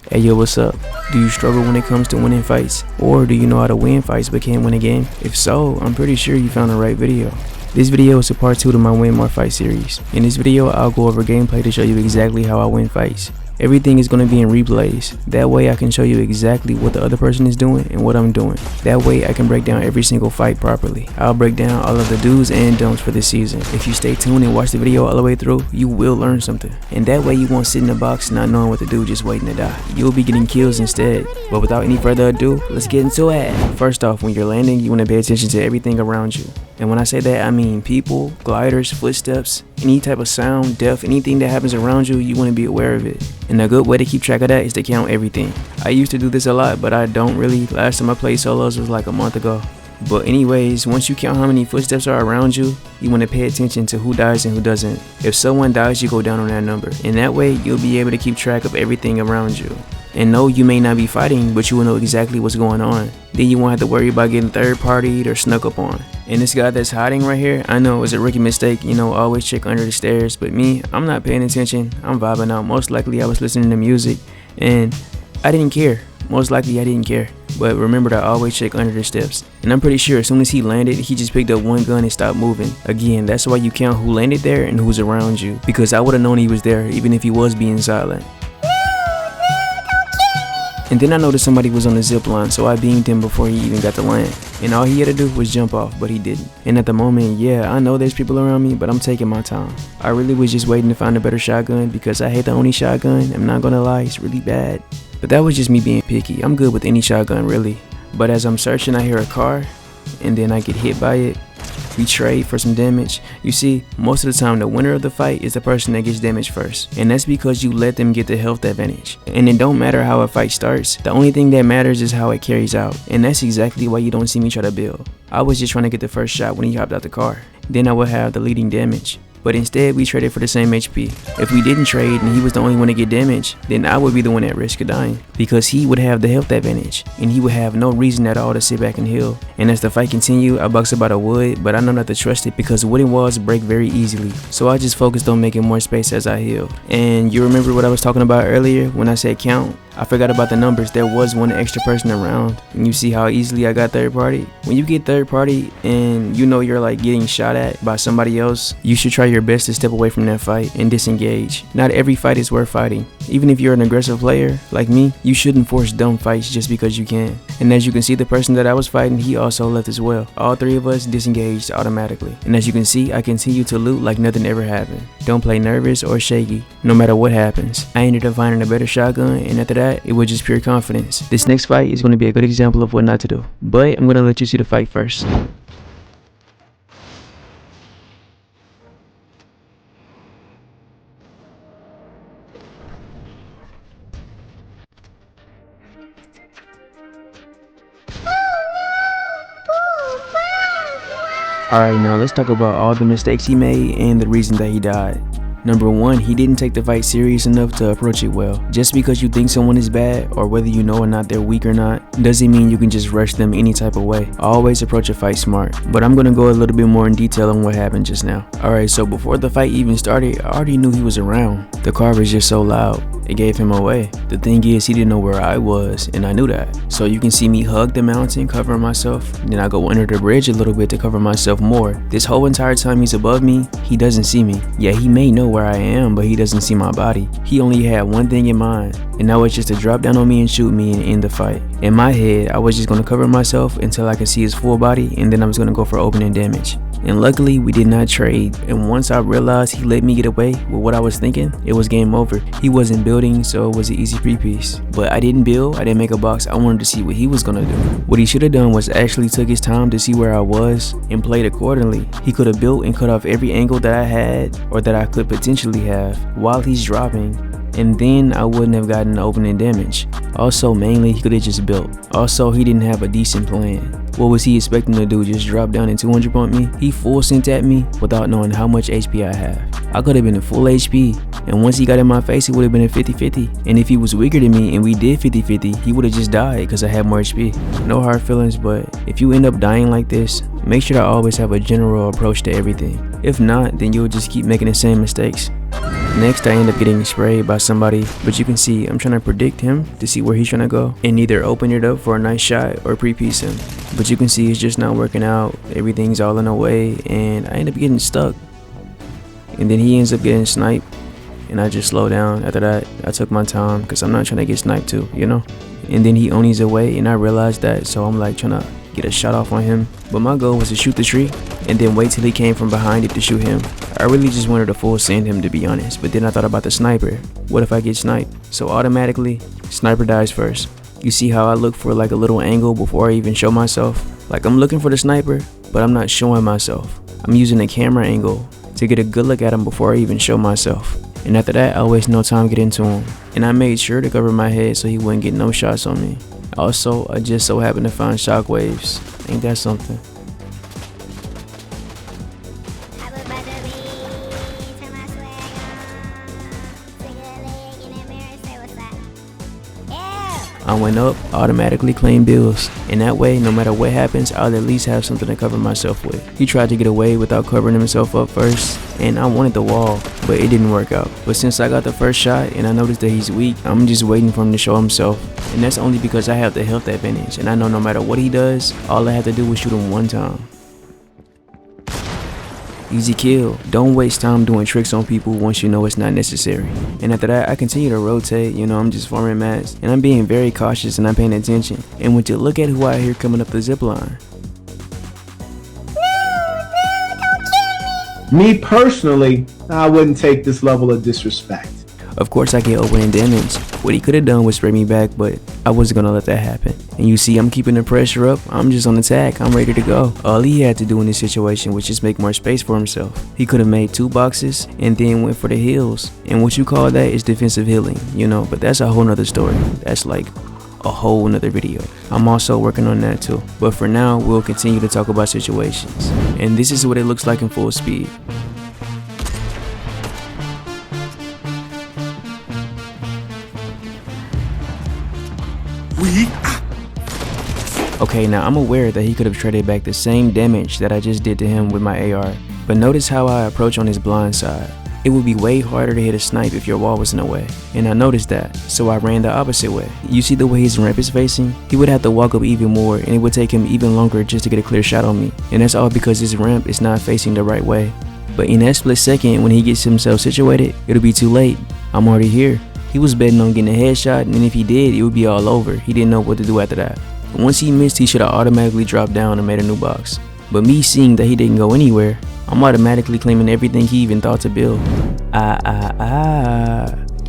Hey yo, what's up? Do you struggle when it comes to winning fights? Or do you know how to win fights but can't win a game? If so, I'm pretty sure you found the right video. This video is a part 2 to my Win More Fight series. In this video, I'll go over gameplay to show you exactly how I win fights. Everything is going to be in replays. That way I can show you exactly what the other person is doing and what I'm doing. That way I can break down every single fight properly. I'll break down all of the do's and don'ts for this season. If you stay tuned and watch the video all the way through, you will learn something. And that way you won't sit in the box not knowing what to do, just waiting to die. You'll be getting kills instead. But without any further ado, let's get into it. First off, when you're landing, you want to pay attention to everything around you. And when I say that, I mean people, gliders, footsteps, any type of sound, depth, anything that happens around you, you want to be aware of it. And a good way to keep track of that is to count everything. I used to do this a lot, but I don't really. Last time I played solos was like a month ago. But anyways, once you count how many footsteps are around you, you want to pay attention to who dies and who doesn't. If someone dies, you go down on that number. And that way, you'll be able to keep track of everything around you. And no, you may not be fighting, but you will know exactly what's going on. Then you won't have to worry about getting third-partied or snuck up on. And this guy that's hiding right here, I know it was a rookie mistake, always check under the stairs. But me, I'm not paying attention. I'm vibing out. Most likely I was listening to music and I didn't care. Most likely I didn't care. But remember to always check under the steps. And I'm pretty sure as soon as he landed, he just picked up one gun and stopped moving. Again, that's why you count who landed there and who's around you. Because I would have known he was there even if he was being silent. And then I noticed somebody was on the zip line, so I beamed him before he even got to land. And all he had to do was jump off, but he didn't. And at the moment, yeah, I know there's people around me, but I'm taking my time. I really was just waiting to find a better shotgun because I hate the only shotgun. I'm not gonna lie, it's really bad. But that was just me being picky. I'm good with any shotgun, really. But as I'm searching, I hear a car, and then I get hit by it. We trade for some damage. You see, most of the time the winner of the fight is the person that gets damaged first. And that's because you let them get the health advantage. And it don't matter how a fight starts. The only thing that matters is how it carries out. And that's exactly why you don't see me try to build. I was just trying to get the first shot when he hopped out the car. Then I would have the leading damage. But instead we traded for the same HP. If we didn't trade and he was the only one to get damaged, then I would be the one at risk of dying. Because he would have the health advantage. And he would have no reason at all to sit back and heal. And as the fight continued, I boxed about a wood, but I know not to trust it because wooden walls break very easily. So I just focused on making more space as I healed. And you remember what I was talking about earlier when I said count? I forgot about the numbers. There was one extra person around. And you see how easily I got third party? When you get third party and you're like getting shot at by somebody else, you should try your best to step away from that fight and disengage. Not every fight is worth fighting. Even if you're an aggressive player like me, you shouldn't force dumb fights just because you can. And as you can see, the person that I was fighting, he also left as well. All three of us disengaged automatically. And as you can see, I continue to loot like nothing ever happened. Don't play nervous or shaky, no matter what happens. I ended up finding a better shotgun, and after that, it was just pure confidence. This next fight is going to be a good example of what not to do. But I'm going to let you see the fight first. Alright, now let's talk about all the mistakes he made and the reason that he died. Number 1, he didn't take the fight serious enough to approach it well. Just because you think someone is bad, or whether you know or not they're weak or not, doesn't mean you can just rush them any type of way. Always approach a fight smart. But I'm gonna go a little bit more in detail on what happened just now. Alright, so before the fight even started, I already knew he was around. The car was just so loud, it gave him away. The thing is, he didn't know where I was, and I knew that. So you can see me hug the mountain, covering myself. Then I go under the bridge a little bit to cover myself more. This whole entire time he's above me, he doesn't see me. Yeah, he may know where I am, but he doesn't see my body. He only had one thing in mind, and that was just to drop down on me and shoot me and end the fight. In my head, I was just gonna cover myself until I could see his full body, and then I was gonna go for opening damage. And luckily we did not trade, and once I realized he let me get away with what I was thinking, it was game over. He wasn't building, so it was an easy pre-piece. But I didn't build, I didn't make a box. I wanted to see what he was gonna do. What he should have done was actually took his time to see where I was and played accordingly. He could have built and cut off every angle that I had or that I could potentially have while he's dropping, and then I wouldn't have gotten the opening damage. Also, mainly he could have just built. Also, he didn't have a decent plan. What was he expecting to do, just drop down and 200 bump me? He full sent at me without knowing how much HP I have. I could have been in full HP, and once he got in my face, it would have been a 50-50. And if he was weaker than me and we did 50-50, he would have just died because I had more HP. No hard feelings, but if you end up dying like this, make sure to always have a general approach to everything. If not, then you'll just keep making the same mistakes. Next, I end up getting sprayed by somebody, but you can see I'm trying to predict him to see where he's trying to go and either open it up for a nice shot or pre-piece him. But you can see it's just not working out. Everything's all in a way, and I end up getting stuck. And then he ends up getting sniped, and I just slow down. After that, I took my time because I'm not trying to get sniped too, you know? And then he onies away, and I realized that, so I'm like trying to get a shot off on him. But my goal was to shoot the tree and then wait till he came from behind it to shoot him. I really just wanted to full send him, to be honest, but then I thought about the sniper. What if I get sniped? So automatically, sniper dies first. You see how I look for like a little angle before I even show myself? Like I'm looking for the sniper, but I'm not showing myself. I'm using a camera angle to get a good look at him before I even show myself. And after that, I waste no time getting to him. And I made sure to cover my head so he wouldn't get no shots on me. Also, I just so happened to find shockwaves. Ain't that something? I went up, automatically claimed bills, and that way, no matter what happens, I'll at least have something to cover myself with. He tried to get away without covering himself up first, and I wanted the wall, but it didn't work out. But since I got the first shot and I noticed that he's weak, I'm just waiting for him to show himself. And that's only because I have the health advantage, and I know no matter what he does, all I have to do is shoot him one time. Easy kill. Don't waste time doing tricks on people once you know it's not necessary. And after that, I continue to rotate, you know, I'm just farming mats, and I'm being very cautious and I'm paying attention. And when you look at who I hear coming up the zip line. No, don't kill me. Me personally, I wouldn't take this level of disrespect. Of course, I get opening damage. What he could have done was spray me back, but I wasn't gonna let that happen. And you see, I'm keeping the pressure up. I'm just on attack. I'm ready to go. All he had to do in this situation was just make more space for himself. He could have made 2 boxes and then went for the heals. And what you call that is defensive healing, you know, but that's a whole nother story. That's like a whole nother video. I'm also working on that too. But for now, we'll continue to talk about situations. And this is what it looks like in full speed. Okay, now I'm aware that he could have traded back the same damage that I just did to him with my AR, but notice how I approach on his blind side. It would be way harder to hit a snipe if your wall was in the way, and I noticed that, so I ran the opposite way. You see the way his ramp is facing? He would have to walk up even more, and it would take him even longer just to get a clear shot on me, and that's all because his ramp is not facing the right way. But in that split second, when he gets himself situated, it'll be too late. I'm already here. He was betting on getting a headshot, and if he did, it would be all over. He didn't know what to do after that. Once he missed, he should have automatically dropped down and made a new box. But me seeing that he didn't go anywhere, I'm automatically claiming everything he even thought to build.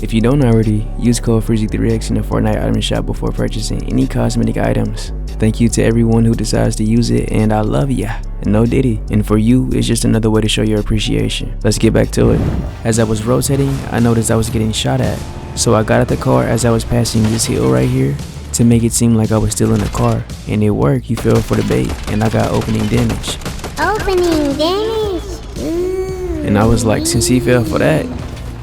If you don't already, use code FREEZY3X in the Fortnite item shop before purchasing any cosmetic items. Thank you to everyone who decides to use it, and I love ya. No diddy. And for you, it's just another way to show your appreciation. Let's get back to it. As I was rotating, I noticed I was getting shot at. So I got out the car as I was passing this hill right here to make it seem like I was still in the car. And it worked. He fell for the bait, and I got opening damage. Opening damage? Ooh. And I was like, since he fell for that,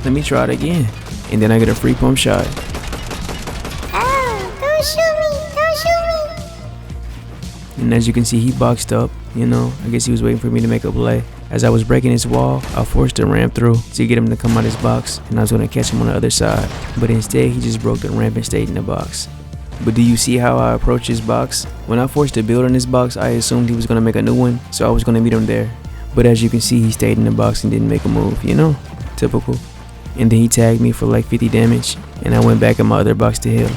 let me try it again. And then I get a free pump shot. Oh, don't shoot me, don't shoot me. And as you can see, he boxed up, you know, I guess he was waiting for me to make a play. As I was breaking his wall, I forced a ramp through to get him to come out his box, and I was going to catch him on the other side. But instead, he just broke the ramp and stayed in the box. But do you see how I approached his box? When I forced a build on his box, I assumed he was going to make a new one, so I was going to meet him there. But as you can see, he stayed in the box and didn't make a move, you know? Typical. And then he tagged me for like 50 damage, and I went back in my other box to heal.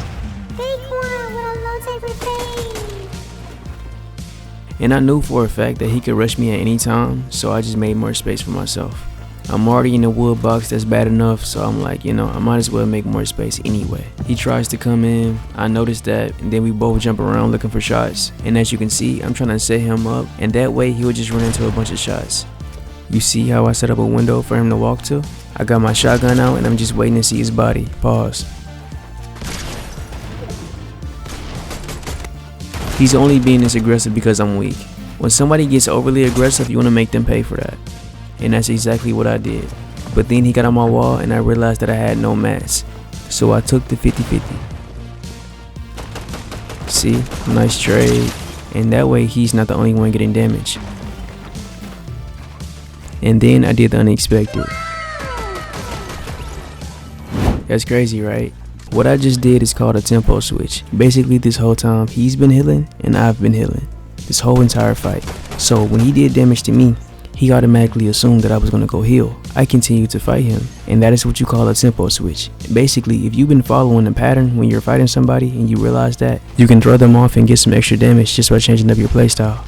And I knew for a fact that he could rush me at any time, so I just made more space for myself. I'm already in a wood box that's bad enough, so I'm like, you know, I might as well make more space anyway. He tries to come in, I noticed that, and then we both jump around looking for shots. And as you can see, I'm trying to set him up, and that way he would just run into a bunch of shots. You see how I set up a window for him to walk to? I got my shotgun out and I'm just waiting to see his body. Pause. He's only being this aggressive because I'm weak. When somebody gets overly aggressive, you want to make them pay for that. And that's exactly what I did. But then he got on my wall and I realized that I had no mats. So I took the 50-50. See, nice trade. And that way he's not the only one getting damage. And then I did the unexpected. That's crazy, right? What I just did is called a tempo switch. Basically, this whole time he's been healing and I've been healing. This whole entire fight. So when he did damage to me, he automatically assumed that I was going to go heal. I continued to fight him, and that is what you call a tempo switch. Basically, if you've been following a pattern when you're fighting somebody and you realize that, you can throw them off and get some extra damage just by changing up your playstyle.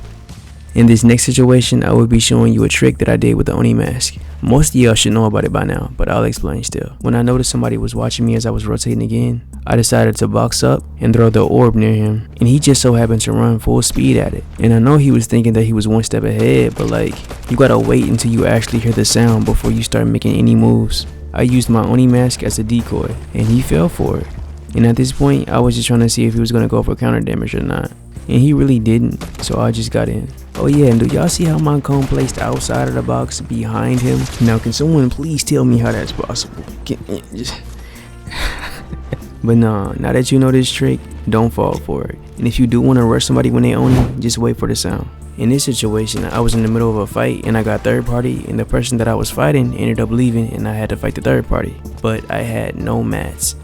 In this next situation, I will be showing you a trick that I did with the Oni mask. Most of y'all should know about it by now, but I'll explain still. When I noticed somebody was watching me as I was rotating again, I decided to box up and throw the orb near him, and he just so happened to run full speed at it. And I know he was thinking that he was one step ahead, but like, you gotta wait until you actually hear the sound before you start making any moves. I used my Oni mask as a decoy, and he fell for it. And at this point, I was just trying to see if he was gonna go for counter damage or not. And he really didn't, so I just got in. Oh yeah, and do y'all see how my cone placed outside of the box behind him? Now can someone please tell me how that's possible? But nah, now that you know this trick, don't fall for it. And if you do want to rush somebody when they own you, just wait for the sound. In this situation, I was in the middle of a fight and I got third party, and the person that I was fighting ended up leaving and I had to fight the third party. But I had no mats.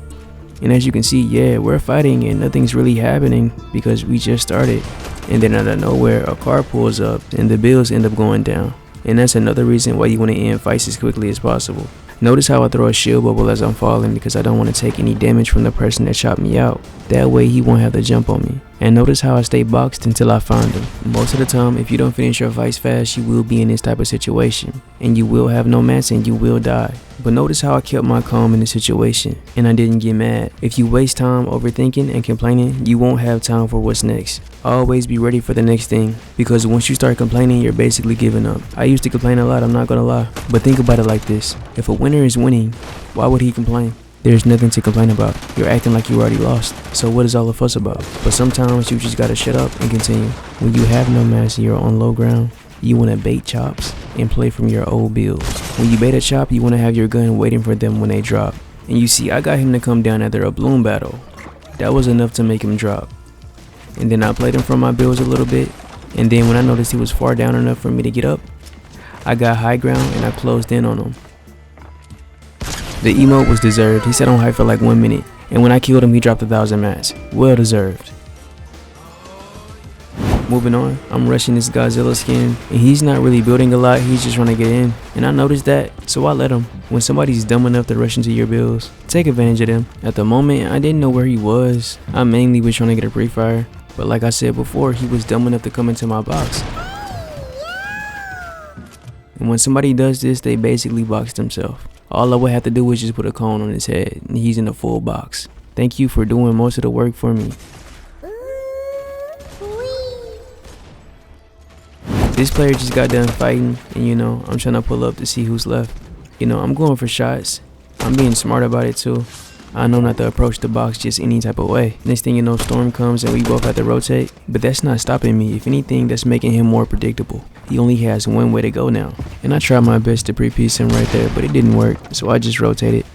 And as you can see, yeah, we're fighting and nothing's really happening because we just started. And then out of nowhere, a car pulls up and the bills end up going down. And that's another reason why you want to end fights as quickly as possible. Notice how I throw a shield bubble as I'm falling because I don't want to take any damage from the person that shot me out. That way he won't have to jump on me. And notice how I stay boxed until I find him. Most of the time, if you don't finish your fights fast, you will be in this type of situation. And you will have no mats and you will die. But notice how I kept my calm in the situation and I didn't get mad. If you waste time overthinking and complaining, you won't have time for what's next. Always be ready for the next thing, because once you start complaining, you're basically giving up. I used to complain a lot, I'm not gonna lie. But think about it like this. If a winner is winning, why would he complain? There's nothing to complain about. You're acting like you already lost. So what is all the fuss about? But sometimes you just gotta shut up and continue. When you have no mass and you're on low ground, you wanna bait chops and play from your old builds. When you bait a chop, you wanna have your gun waiting for them when they drop. And you see, I got him to come down after a bloom battle. That was enough to make him drop. And then I played him from my builds a little bit. And then when I noticed he was far down enough for me to get up, I got high ground and I closed in on him. The emote was deserved. He sat on high for like 1 minute. And when I killed him, he dropped 1,000 mats. Well deserved. Moving on, I'm rushing this Godzilla skin, and he's not really building a lot, he's just trying to get in, and I noticed that, so I let him. When somebody's dumb enough to rush into your builds, take advantage of them. At the moment, I didn't know where he was. I mainly was trying to get a pre-fire, but like I said before, he was dumb enough to come into my box. And when somebody does this, they basically box themselves. All I would have to do was just put a cone on his head, and he's in a full box. Thank you for doing most of the work for me. This player just got done fighting, and you know, I'm trying to pull up to see who's left. You know, I'm going for shots. I'm being smart about it too. I know not to approach the box just any type of way. Next thing you know, storm comes and we both have to rotate. But that's not stopping me. If anything, that's making him more predictable. He only has one way to go now. And I tried my best to pre-piece him right there, but it didn't work. So I just rotated.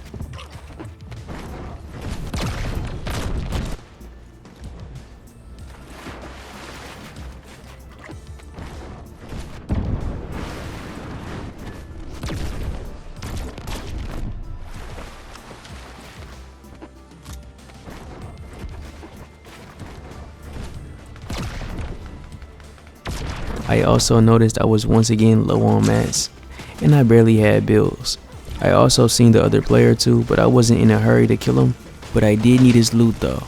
I also noticed I was once again low on mats, and I barely had builds. I also seen the other player too, but I wasn't in a hurry to kill him, but I did need his loot though,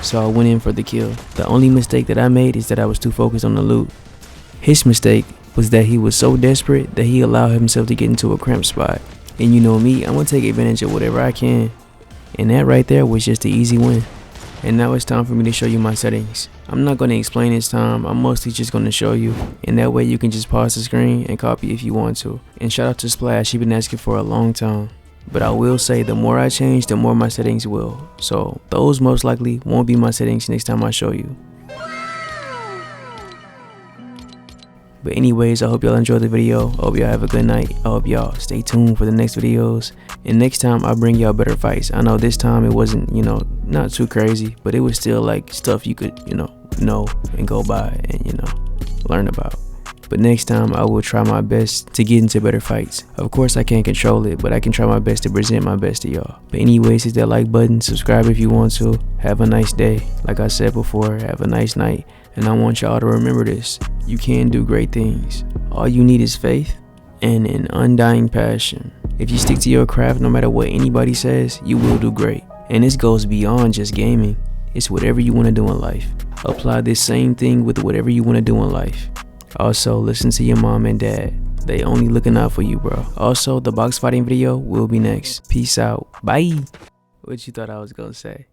so I went in for the kill. The only mistake that I made is that I was too focused on the loot. His mistake was that he was so desperate that he allowed himself to get into a cramped spot. And you know me, I'm gonna take advantage of whatever I can. And that right there was just the easy win. And now it's time for me to show you my settings. I'm not going to explain this time, I'm mostly just going to show you, and that way you can just pause the screen and copy if you want to. And shout out to Splash, he been asking for a long time. But I will say the more I change, the more my settings will. So those most likely won't be my settings next time I show you. But anyways, I hope y'all enjoyed the video. I hope y'all have a good night. I hope y'all stay tuned for the next videos. And next time I'll bring y'all better fights. I know this time it wasn't, you know, not too crazy, but it was still like stuff you could, you know and go by and, you know, learn about. but next time I will try my best to get into better fights. Of course I can't control it, but I can try my best to present my best to y'all. But anyways, hit that like button, subscribe if you want to. Have a nice day. Like I said before, have a nice night. And I want y'all to remember this. You can do great things. All you need is faith and an undying passion. If you stick to your craft, no matter what anybody says, you will do great. And this goes beyond just gaming. It's whatever you want to do in life. Apply this same thing with whatever you want to do in life. Also, listen to your mom and dad. They only looking out for you, bro. Also, the box fighting video will be next. Peace out. Bye. What you thought I was gonna say?